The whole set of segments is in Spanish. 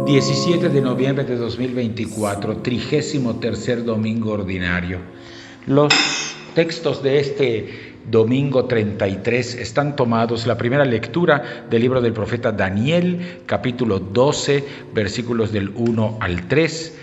17 de noviembre de 2024, 33º domingo ordinario. Los textos de este domingo 33 están tomados, la primera lectura del libro del profeta Daniel, capítulo 12, versículos del 1 al 3.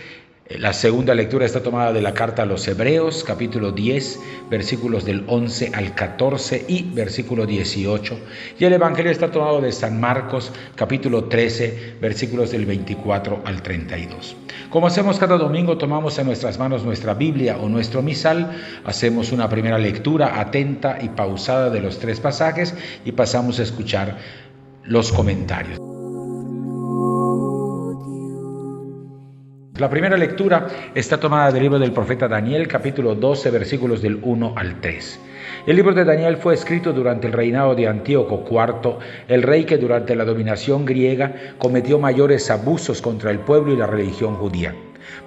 La segunda lectura está tomada de la carta a los Hebreos, capítulo 10, versículos del 11 al 14 y versículo 18. Y el Evangelio está tomado de San Marcos, capítulo 13, versículos del 24 al 32. Como hacemos cada domingo, tomamos en nuestras manos nuestra Biblia o nuestro misal, hacemos una primera lectura atenta y pausada de los tres pasajes y pasamos a escuchar los comentarios. La primera lectura está tomada del libro del profeta Daniel, capítulo 12, versículos del 1 al 3. El libro de Daniel fue escrito durante el reinado de Antíoco IV, el rey que durante la dominación griega cometió mayores abusos contra el pueblo y la religión judía.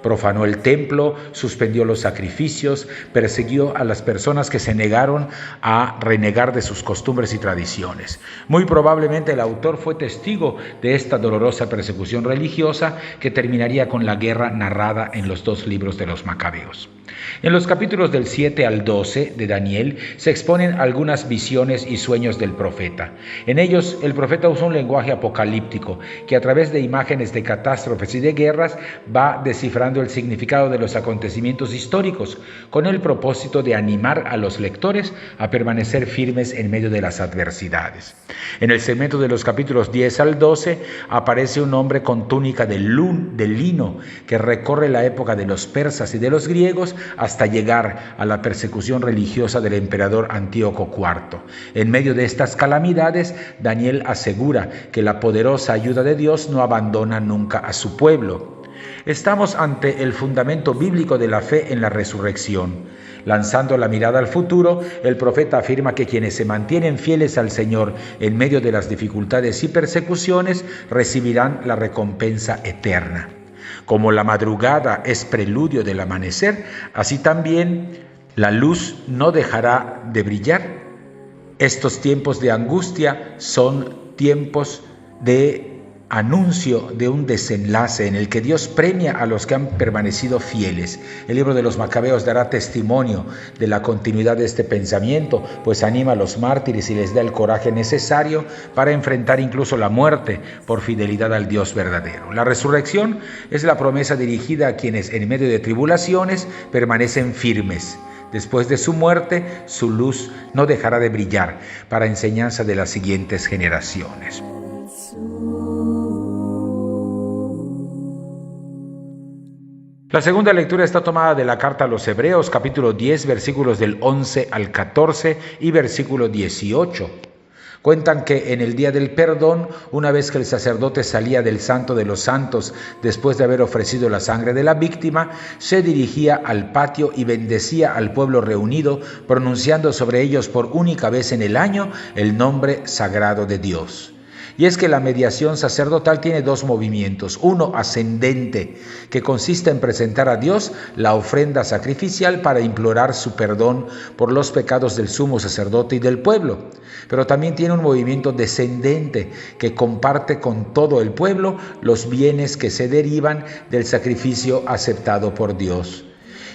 Profanó el templo, suspendió los sacrificios, persiguió a las personas que se negaron a renegar de sus costumbres y tradiciones. Muy probablemente el autor fue testigo de esta dolorosa persecución religiosa que terminaría con la guerra narrada en los dos libros de los Macabeos. En los capítulos del 7 al 12 de Daniel se exponen algunas visiones y sueños del profeta. En ellos, el profeta usa un lenguaje apocalíptico que a través de imágenes de catástrofes y de guerras va descifrando el significado de los acontecimientos históricos con el propósito de animar a los lectores a permanecer firmes en medio de las adversidades. En el segmento de los capítulos 10 al 12 aparece un hombre con túnica de lino que recorre la época de los persas y de los griegos hasta llegar a la persecución religiosa del emperador Antíoco IV. En medio de estas calamidades, Daniel asegura que la poderosa ayuda de Dios no abandona nunca a su pueblo. Estamos ante el fundamento bíblico de la fe en la resurrección. Lanzando la mirada al futuro, el profeta afirma que quienes se mantienen fieles al Señor en medio de las dificultades y persecuciones recibirán la recompensa eterna. Como la madrugada es preludio del amanecer, así también la luz no dejará de brillar. Estos tiempos de angustia son tiempos de anuncio de un desenlace en el que Dios premia a los que han permanecido fieles. El libro de los Macabeos dará testimonio de la continuidad de este pensamiento, pues anima a los mártires y les da el coraje necesario para enfrentar incluso la muerte por fidelidad al Dios verdadero. La resurrección es la promesa dirigida a quienes en medio de tribulaciones permanecen firmes. Después de su muerte, su luz no dejará de brillar para enseñanza de las siguientes generaciones. La segunda lectura está tomada de la carta a los Hebreos, capítulo 10, versículos del 11 al 14 y versículo 18. Cuentan que en el día del perdón, una vez que el sacerdote salía del Santo de los Santos después de haber ofrecido la sangre de la víctima, se dirigía al patio y bendecía al pueblo reunido, pronunciando sobre ellos por única vez en el año el nombre sagrado de Dios. Y es que la mediación sacerdotal tiene dos movimientos, uno ascendente, que consiste en presentar a Dios la ofrenda sacrificial para implorar su perdón por los pecados del sumo sacerdote y del pueblo, pero también tiene un movimiento descendente, que comparte con todo el pueblo los bienes que se derivan del sacrificio aceptado por Dios.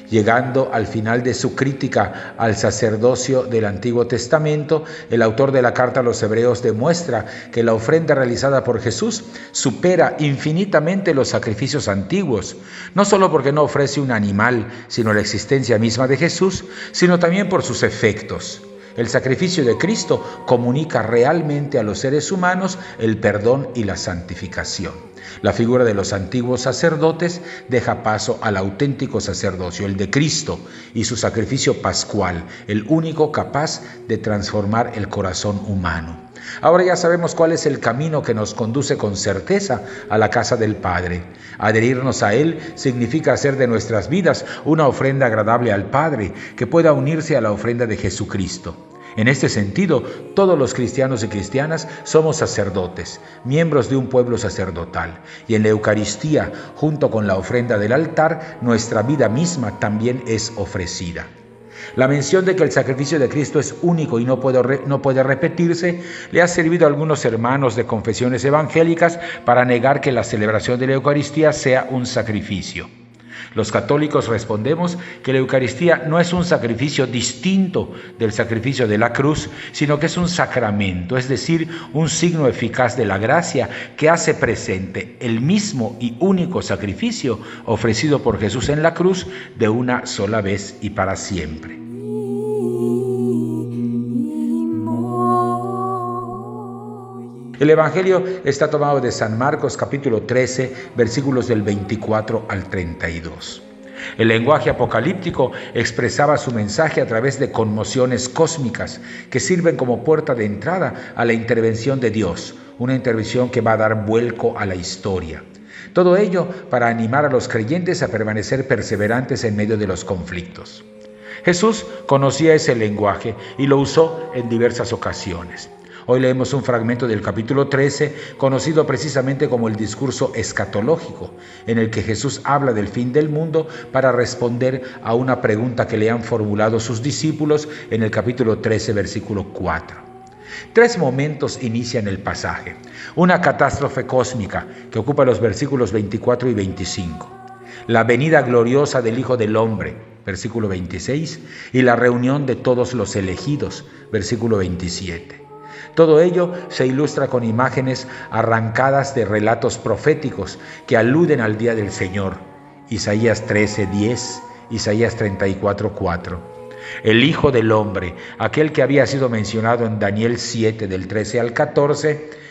Llegando al final de su crítica al sacerdocio del Antiguo Testamento, el autor de la carta a los Hebreos demuestra que la ofrenda realizada por Jesús supera infinitamente los sacrificios antiguos, no solo porque no ofrece un animal, sino la existencia misma de Jesús, sino también por sus efectos. El sacrificio de Cristo comunica realmente a los seres humanos el perdón y la santificación. La figura de los antiguos sacerdotes deja paso al auténtico sacerdocio, el de Cristo, y su sacrificio pascual, el único capaz de transformar el corazón humano. Ahora ya sabemos cuál es el camino que nos conduce con certeza a la casa del Padre. Adherirnos a Él significa hacer de nuestras vidas una ofrenda agradable al Padre, que pueda unirse a la ofrenda de Jesucristo. En este sentido, todos los cristianos y cristianas somos sacerdotes, miembros de un pueblo sacerdotal, y en la Eucaristía, junto con la ofrenda del altar, nuestra vida misma también es ofrecida. La mención de que el sacrificio de Cristo es único y no puede repetirse le ha servido a algunos hermanos de confesiones evangélicas para negar que la celebración de la Eucaristía sea un sacrificio. Los católicos respondemos que la Eucaristía no es un sacrificio distinto del sacrificio de la cruz, sino que es un sacramento, es decir, un signo eficaz de la gracia que hace presente el mismo y único sacrificio ofrecido por Jesús en la cruz de una sola vez y para siempre. El Evangelio está tomado de San Marcos capítulo 13, versículos del 24 al 32. El lenguaje apocalíptico expresaba su mensaje a través de conmociones cósmicas que sirven como puerta de entrada a la intervención de Dios, una intervención que va a dar vuelco a la historia. Todo ello para animar a los creyentes a permanecer perseverantes en medio de los conflictos. Jesús conocía ese lenguaje y lo usó en diversas ocasiones. Hoy leemos un fragmento del capítulo 13, conocido precisamente como el discurso escatológico, en el que Jesús habla del fin del mundo para responder a una pregunta que le han formulado sus discípulos en el capítulo 13, versículo 4. 3 momentos inician el pasaje. Una catástrofe cósmica que ocupa los versículos 24 y 25. La venida gloriosa del Hijo del Hombre, versículo 26, y la reunión de todos los elegidos, versículo 27. Todo ello se ilustra con imágenes arrancadas de relatos proféticos que aluden al día del Señor. Isaías 13:10, Isaías 34:4. El Hijo del Hombre, aquel que había sido mencionado en Daniel 7 del 13 al 14,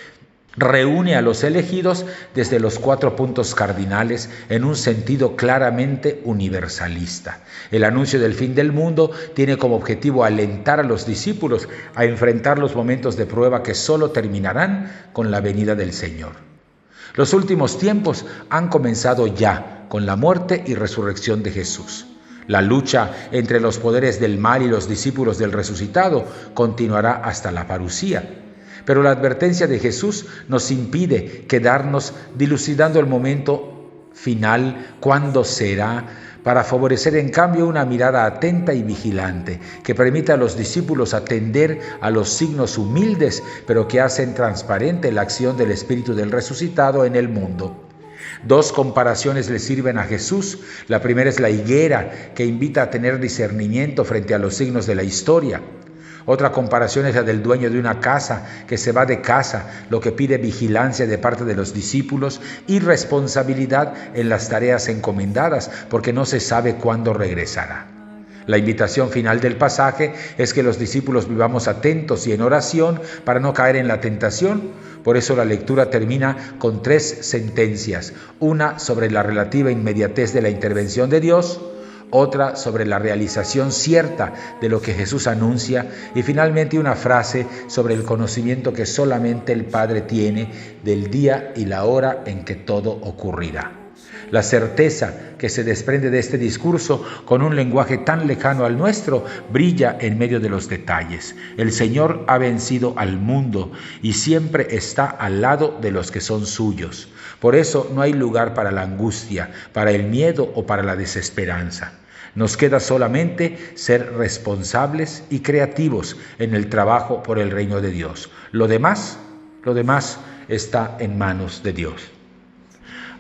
reúne a los elegidos desde los 4 puntos cardinales en un sentido claramente universalista. El anuncio del fin del mundo tiene como objetivo alentar a los discípulos a enfrentar los momentos de prueba que solo terminarán con la venida del Señor. Los últimos tiempos han comenzado ya con la muerte y resurrección de Jesús. La lucha entre los poderes del mal y los discípulos del resucitado continuará hasta la parusía. Pero la advertencia de Jesús nos impide quedarnos dilucidando el momento final, cuándo será, para favorecer en cambio una mirada atenta y vigilante que permita a los discípulos atender a los signos humildes, pero que hacen transparente la acción del Espíritu del resucitado en el mundo. 2 comparaciones le sirven a Jesús. La primera es la higuera, que invita a tener discernimiento frente a los signos de la historia. Otra comparación es la del dueño de una casa que se va de casa, lo que pide vigilancia de parte de los discípulos y responsabilidad en las tareas encomendadas, porque no se sabe cuándo regresará. La invitación final del pasaje es que los discípulos vivamos atentos y en oración para no caer en la tentación. Por eso la lectura termina con 3 sentencias, una sobre la relativa inmediatez de la intervención de Dios, otra sobre la realización cierta de lo que Jesús anuncia y finalmente una frase sobre el conocimiento que solamente el Padre tiene del día y la hora en que todo ocurrirá. La certeza que se desprende de este discurso con un lenguaje tan lejano al nuestro brilla en medio de los detalles. El Señor ha vencido al mundo y siempre está al lado de los que son suyos. Por eso no hay lugar para la angustia, para el miedo o para la desesperanza. Nos queda solamente ser responsables y creativos en el trabajo por el reino de Dios. Lo demás está en manos de Dios.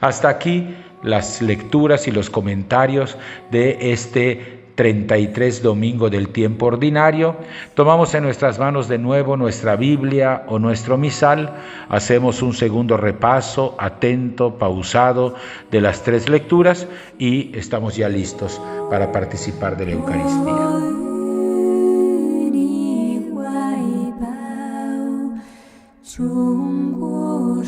Hasta aquí las lecturas y los comentarios de este 33 domingo del tiempo ordinario. Tomamos en nuestras manos de nuevo nuestra Biblia o nuestro misal. Hacemos un segundo repaso atento, pausado de las 3 lecturas y estamos ya listos para participar de la Eucaristía. Trung Quốc